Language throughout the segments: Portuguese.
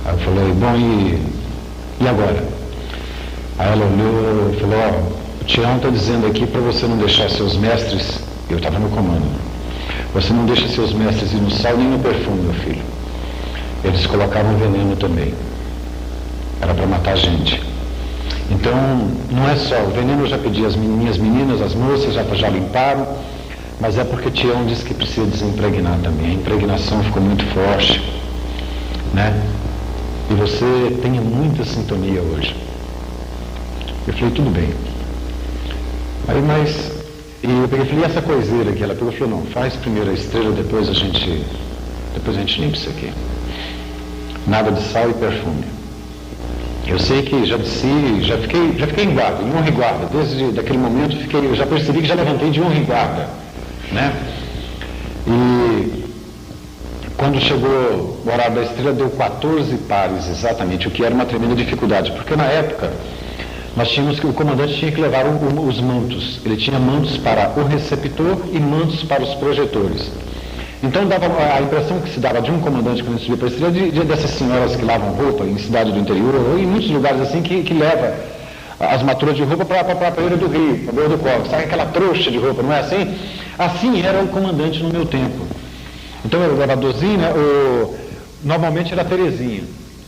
Aí eu falei, bom, e agora? Aí ela olhou e falou, ó, o Tião está dizendo aqui para você não deixar seus mestres, eu estava no comando, você não deixa seus mestres ir no sal nem no perfume, meu filho. Eles colocavam veneno também. Era para matar a gente. Então, não é só, o veneno eu já pedi às minhas meninas, as moças já limparam, mas é porque Tião disse que precisa desimpregnar também. A impregnação ficou muito forte, né? E você tenha muita sintonia hoje. Eu falei, tudo bem. Aí, mas, e eu falei, e essa coiseira que ela pegou, falou, não, faz primeiro a estrela, depois a gente limpa isso aqui. Nada de sal e perfume. Eu sei que já desci, já fiquei em guarda, em honra e guarda. Desde aquele momento eu já percebi que já levantei de honra e guarda, né? E quando chegou o horário da estrela, deu 14 pares exatamente, o que era uma tremenda dificuldade, porque na época nós tínhamos que o comandante tinha que levar os mantos. Ele tinha mantos para o receptor e mantos para os projetores. Então dava a impressão que se dava de um comandante quando subia para a estrela, dessas senhoras que lavam roupa em cidade do interior, ou em muitos lugares assim, que leva as maturas de roupa para a beira do rio, para a beira do córrego, sabe aquela trouxa de roupa, não é assim? Assim era o comandante no meu tempo. Então eu era a Dozina, normalmente era a Terezinha.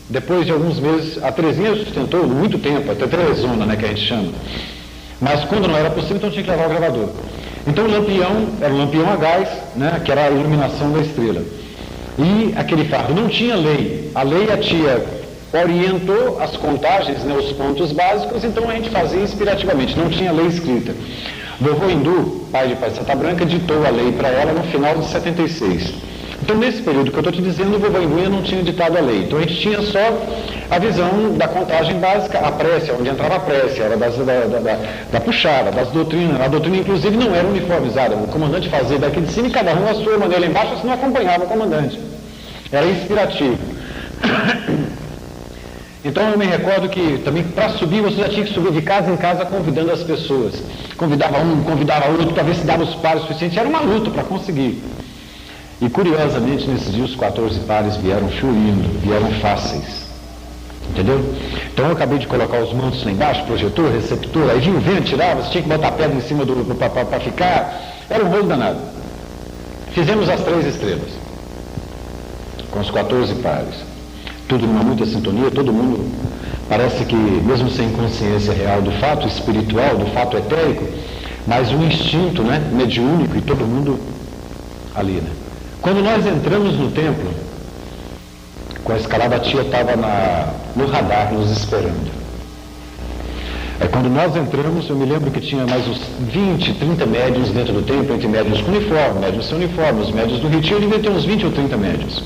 Depois de alguns meses, a Terezinha sustentou muito tempo, até Teresona, né, que a gente chama. Mas quando não era possível, então tinha que levar o gravador. Então o lampião, era um lampião a gás, né, que era a iluminação da estrela. E aquele fardo não tinha lei. A lei, a tia orientou as contagens, né, os pontos básicos, então a gente fazia inspirativamente, não tinha lei escrita. Vovô Hindu, pai de Pai Santa Branca, ditou a lei para ela no final de 76. Então, nesse período que eu estou te dizendo, o vovô Hindu não tinha ditado a lei. Então, a gente tinha só a visão da contagem básica, a prece, onde entrava a prece, era da puxada, das doutrinas. A doutrina, inclusive, não era uniformizada. O comandante fazia daqui de cima e cada um a sua maneira lá embaixo, você não acompanhava o comandante. Era inspirativo. Então, eu me recordo que também, para subir, você já tinha que subir de casa em casa convidando as pessoas. Convidava um, convidava outro, para ver se dava os pares suficientes. Era uma luta para conseguir. E curiosamente, nesses dias, os 14 pares vieram fluindo, vieram fáceis. Entendeu? Então eu acabei de colocar os mantos lá embaixo, projetor, receptor, aí vinha o vento, tirava, você tinha que botar a pedra em cima para ficar. Era um rolo danado. Fizemos as 3 estrelas, com os 14 pares. Tudo numa muita sintonia, todo mundo parece que, mesmo sem consciência real do fato espiritual, do fato etérico, mas um instinto, né, mediúnico, e todo mundo ali, né? Quando nós entramos no templo, com a escalada, a tia estava no radar nos esperando. Quando nós entramos, eu me lembro que tinha mais uns 20, 30 médiuns dentro do templo, entre médiuns com uniforme, médiuns sem uniforme, os médiuns do retiro devia ter uns 20 ou 30 médiuns.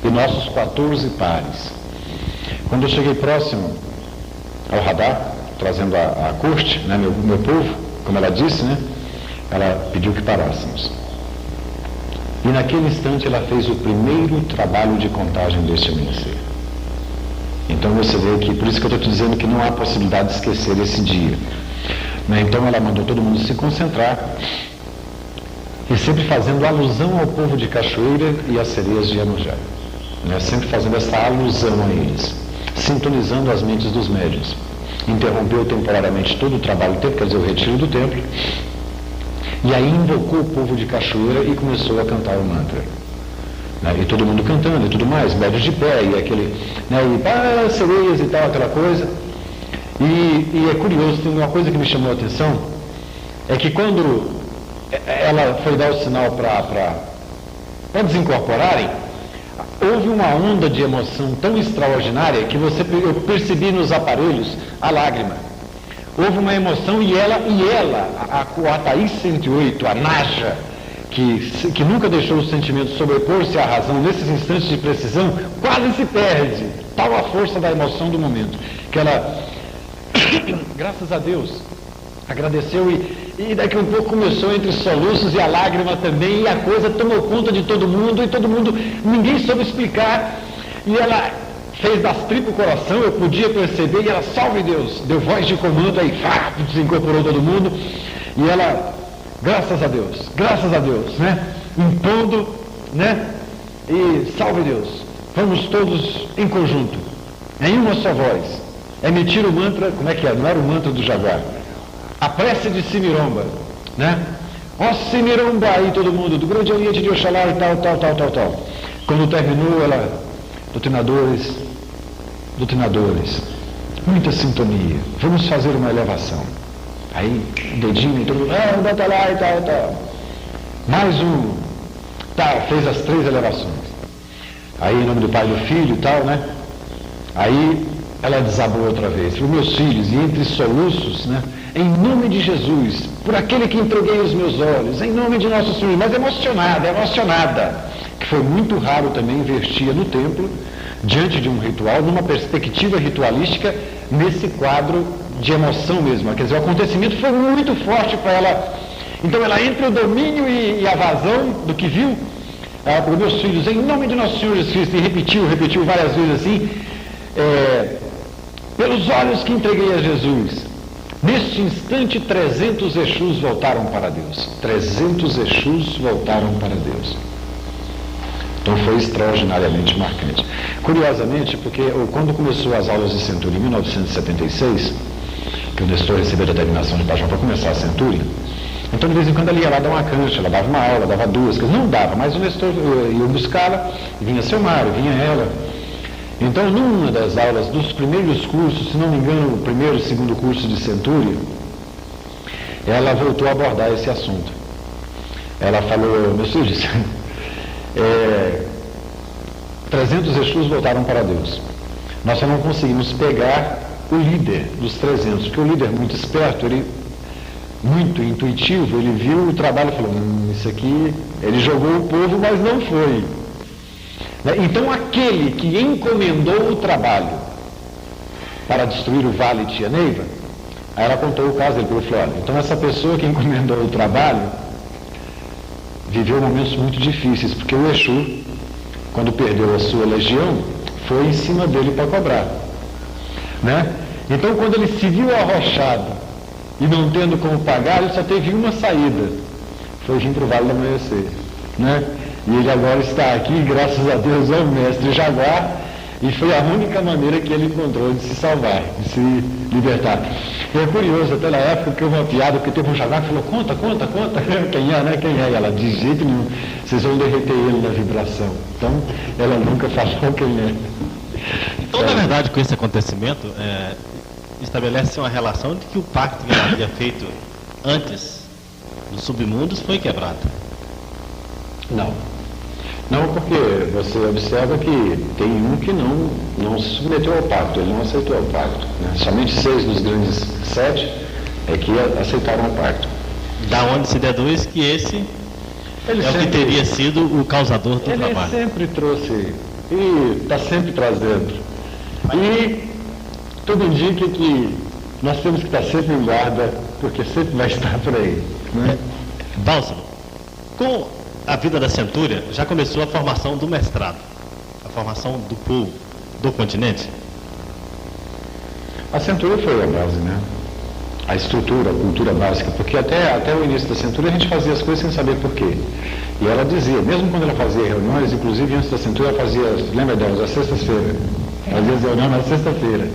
E nossos 14 pares. Quando eu cheguei próximo ao radar, trazendo a corte, né, meu povo, como ela disse, né, ela pediu que parássemos. E naquele instante ela fez o primeiro trabalho de contagem deste amanhecer. Então você vê que, por isso que eu estou te dizendo que não há possibilidade de esquecer esse dia. Né? Então ela mandou todo mundo se concentrar, e sempre fazendo alusão ao povo de Cachoeira e às sereias de Iemanjá. Né? Sempre fazendo essa alusão a eles, sintonizando as mentes dos médiuns. Interrompeu temporariamente todo o trabalho do templo, quer dizer, o retiro do templo. E aí invocou o povo de Cachoeira e começou a cantar o mantra. Né? E todo mundo cantando e tudo mais, médios de pé, e aquele, né, e sereias e tal, aquela coisa. E é curioso, tem uma coisa que me chamou a atenção, é que quando ela foi dar o sinal para desincorporarem, houve uma onda de emoção tão extraordinária que eu percebi nos aparelhos a lágrima. Houve uma emoção e ela a Thaís 108, a Naja, que nunca deixou o sentimento sobrepor-se à razão, nesses instantes de precisão, quase se perde. Tal a força da emoção do momento, que ela, graças a Deus, agradeceu e daqui a um pouco começou entre soluços e a lágrima também, e a coisa tomou conta de todo mundo, ninguém soube explicar, e ela fez das tripas o coração, eu podia perceber, e ela, salve Deus, deu voz de comando, aí desincorporou todo mundo, e ela, graças a Deus, né, impondo, né, e salve Deus. Vamos todos em conjunto, em uma só voz, emitir o mantra, como é que é? Não era o mantra do jaguar. A prece de Simiromba, né? Ó Simiromba, aí todo mundo, do grande Oriente de Oxalá e tal. Quando terminou, ela, doutrinadores, muita sintonia, vamos fazer uma elevação. Aí, dedinho e todo mundo, bota lá e tal. Mais um, fez as 3 elevações. Aí, em nome do Pai e do Filho e tal, né? Aí, ela desabou outra vez. Falou, meus filhos, e entre soluços, né? Em nome de Jesus, por aquele que entreguei os meus olhos, em nome de nosso Senhor, mas emocionada, que foi muito raro também investir no templo, diante de um ritual, numa perspectiva ritualística, nesse quadro de emoção mesmo. Quer dizer, o acontecimento foi muito forte para ela. Então, ela, entre o domínio e a vazão do que viu, ela falou, meus filhos, em nome de nosso Senhor Jesus Cristo, e repetiu várias vezes assim, pelos olhos que entreguei a Jesus, neste instante 300 Exus voltaram para Deus. 300 Exus voltaram para Deus. Então foi extraordinariamente marcante. Curiosamente, porque quando começou as aulas de Centúria em 1976, que o Nestor recebeu a determinação de Pajão para começar a Centúria, então de vez em quando ela ia lá dar uma cancha, ela dava uma aula, dava 2, não dava, mas o Nestor ia buscá-la, e vinha seu Mário, vinha ela. Então, numa das aulas dos primeiros cursos, se não me engano, o primeiro e segundo curso de Centúria, ela voltou a abordar esse assunto. Ela falou, meus filhos, 300 Exus voltaram para Deus. Nós só não conseguimos pegar o líder dos 300, porque o líder muito esperto, ele muito intuitivo, ele viu o trabalho e falou, isso aqui, ele jogou o povo, mas não foi. Então aquele que encomendou o trabalho para destruir o vale de Tia Neiva, aí ela contou o caso dele, ele falou, olha, então essa pessoa que encomendou o trabalho viveu momentos muito difíceis, porque o Exu, quando perdeu a sua legião, foi em cima dele para cobrar, né? Então quando ele se viu arrochado e não tendo como pagar, ele só teve uma saída, foi vir para o Vale do Amanhecer, né? E ele agora está aqui, graças a Deus, é o mestre Jaguar, e foi a única maneira que ele encontrou de se salvar, de se libertar. E é curioso, até na época que houve uma piada, porque teve um Jaguar que falou, conta, quem é, né? Quem é? E ela, de jeito nenhum, vocês vão derreter ele na vibração. Então, ela nunca falou quem é. Então, na verdade, com esse acontecimento, estabelece uma relação de que o pacto que ela havia feito antes dos submundos foi quebrado. Não, porque você observa que tem um que não se submeteu ao pacto, ele não aceitou o pacto, né? Somente 6 dos grandes 7 é que aceitaram o pacto. Da onde se deduz que esse ele o que teria sido o causador do trabalho. Ele sempre trouxe, e está sempre trazendo. E tudo indica que nós temos que estar sempre em guarda, porque sempre vai estar por aí, né? Bálsamo, com a vida da Centúria, já começou a formação do mestrado, a formação do povo, do continente? A Centúria foi a base, né? A estrutura, a cultura básica, porque até o início da Centúria a gente fazia as coisas sem saber por quê. E ela dizia, mesmo quando ela fazia reuniões, inclusive antes da Centúria ela fazia, lembra delas, às sextas-feiras, fazia as reuniões na sexta-feira.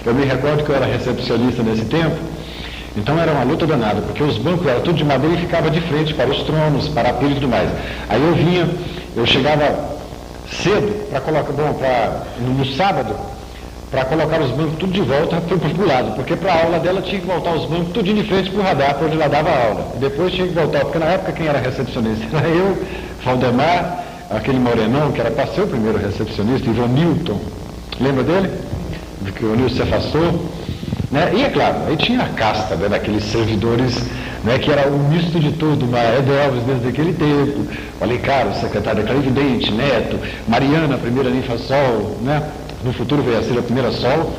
Eu me recordo que eu era recepcionista nesse tempo, então era uma luta danada, porque os bancos eram tudo de madeira e ficava de frente para os tronos, para a pilha e tudo mais. Aí eu chegava cedo para colocar, no sábado, para colocar os bancos tudo de volta para o lado, porque para a aula dela tinha que voltar os bancos tudo de frente para o radar, para onde ela dava a aula. E depois tinha que voltar, porque na época quem era recepcionista era eu, Valdemar, aquele morenão que era para ser o primeiro recepcionista, Ivan Newton, lembra dele? De que o Nilson se afastou. Né? E é claro, aí tinha a casta, né, daqueles servidores, né, que era um misto de tudo, Edelvis desde aquele tempo, o Alecaro, secretário da Clarividente, Neto, Mariana, a primeira ninfa Sol, né? No futuro veio a ser a primeira Sol,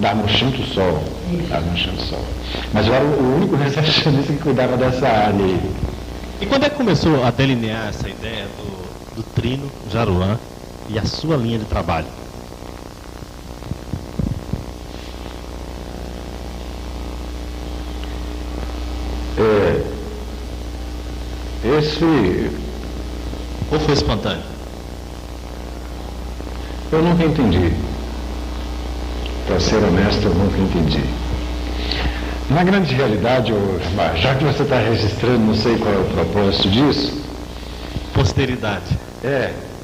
Darmochanto Sol. Mas eu era o único recepcionista que cuidava dessa área aí. E quando é que começou a delinear essa ideia do Trino, Jaruã e a sua linha de trabalho? Esse... Ou foi espontâneo? Eu nunca entendi. Para ser honesto, eu nunca entendi. Na grande realidade, já que você está registrando, não sei qual é o propósito disso. Posteridade.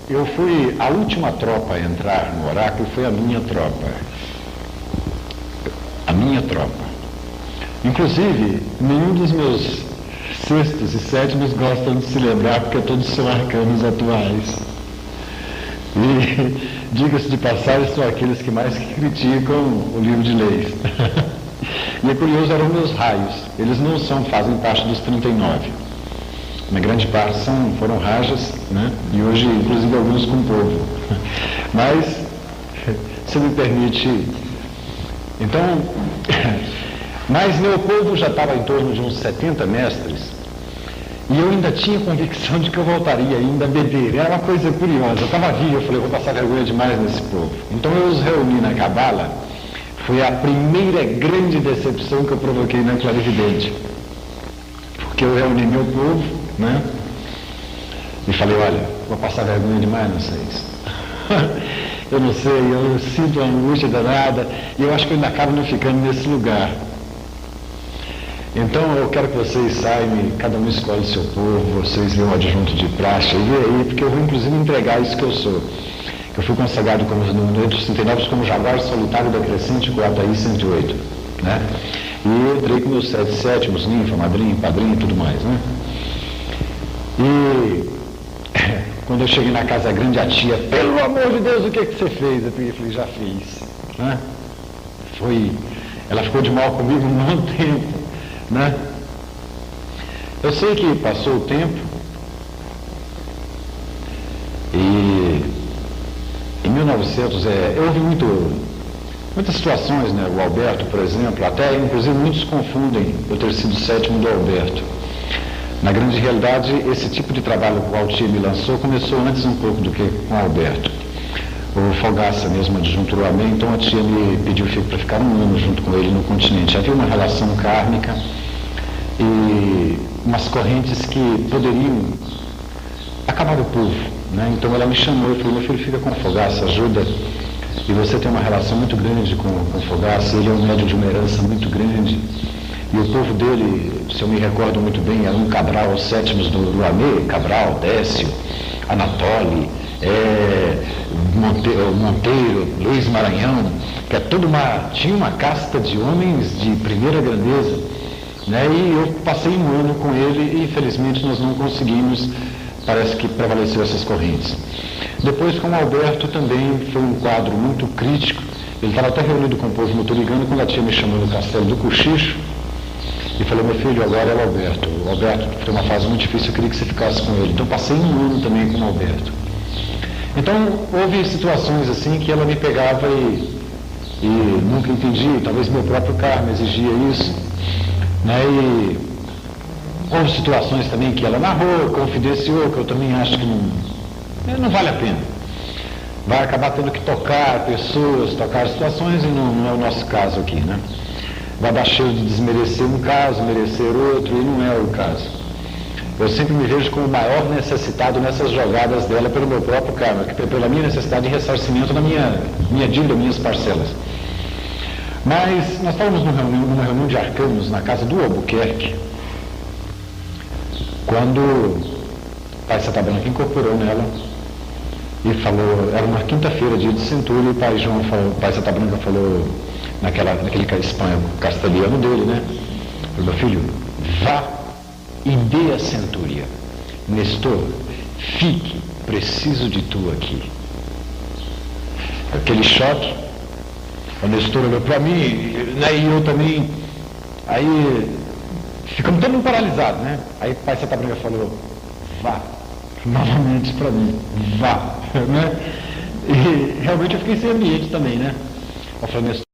Eu fui a última tropa a entrar no oráculo, foi a minha tropa. A minha tropa. Inclusive, nenhum dos meus sextos e sétimos gostam de se lembrar, porque todos são arcanos atuais. E, diga-se de passagem, são aqueles que mais criticam o livro de leis. E é curioso, eram meus raios. Eles não fazem parte dos 39. Na grande parte foram rajas, né? E hoje, inclusive, alguns com povo. Mas, se me permite... Então, mas meu povo já estava em torno de uns 70 mestres, e eu ainda tinha convicção de que eu voltaria ainda a beber. Era uma coisa curiosa. Eu estava vivo, eu falei, eu vou passar vergonha demais nesse povo. Então eu os reuni na cabala. Foi a primeira grande decepção que eu provoquei na clarividente. Porque eu reuni meu povo, né? E falei, olha, vou passar vergonha demais, não sei isso. Eu não sei, eu sinto uma angústia danada, e eu acho que eu ainda acabo não ficando nesse lugar. Então eu quero que vocês saiam e cada um escolhe o seu povo, vocês vêem o adjunto de praxe, e vê aí, porque eu vou inclusive entregar isso que eu sou. Eu fui consagrado no Entre os 39 como jaguar solitário da Crescente, Coataí 108, né? E entrei com meus 7 sétimos, ninfa, madrinha, padrinho e tudo mais, né? E quando eu cheguei na casa grande, a tia, pelo amor de Deus, o que você fez? Eu falei, já fiz, né? Ela ficou de mal comigo um bom tempo, né? Eu sei que passou o tempo e em 1900 houve muitas situações, né? O Alberto, por exemplo, até inclusive muitos confundem eu ter sido sétimo do Alberto. Na grande realidade, esse tipo de trabalho que o Altia me lançou começou antes um pouco do que com o Alberto. O Fogaça mesmo adjunturou a mim, então a tia me pediu para ficar um ano junto com ele no continente. Havia uma relação kármica e umas correntes que poderiam acabar o povo, né? Então ela me chamou e falou, meu filho, fica com o Fogaça, ajuda. E você tem uma relação muito grande com o Fogaça, ele é um médium de uma herança muito grande. E o povo dele, se eu me recordo muito bem, era um Cabral, os sétimos do Luanê, Cabral, Décio, Anatole, Monteiro, Luiz Maranhão, que tinha uma casta de homens de primeira grandeza, né? E eu passei um ano com ele e infelizmente nós não conseguimos, parece que prevaleceu essas correntes. Depois com o Alberto também foi um quadro muito crítico. Ele estava até reunido com o povo muturigano quando a tia me chamou no castelo do Cochicho e falou, meu filho, agora é o Alberto. O Alberto foi uma fase muito difícil, eu queria que você ficasse com ele. Então passei um ano também com o Alberto. Então houve situações assim que ela me pegava e nunca entendi, talvez meu próprio karma exigia isso, né? E houve situações também que ela narrou, confidenciou, que eu também acho que não vale a pena. Vai acabar tendo que tocar pessoas, tocar situações, e não é o nosso caso aqui, né? Vai dar cheio de desmerecer um caso, merecer outro, e não é o caso. Eu sempre me vejo como o maior necessitado nessas jogadas dela pelo meu próprio karma, pela minha necessidade de ressarcimento da minha dívida, minhas parcelas. Mas nós estávamos numa reunião de arcanos na casa do Albuquerque, quando o Pai Santa Branca incorporou nela e falou, era uma quinta-feira, dia de Centúria, e o Pai Santa Branca falou naquele espanhol castelhano dele, né? Falou, meu filho, vá e dê a Centúria. Nestor, fique, preciso de tu aqui. Aquele choque, o Nestor olhou para mim, né, e eu também, aí ficamos todo mundo paralisados, né? Aí o Pai Santa Branca falou, vá, novamente para mim, vá, né? E realmente eu fiquei sem ambiente também, né? Eu falei, Nestor,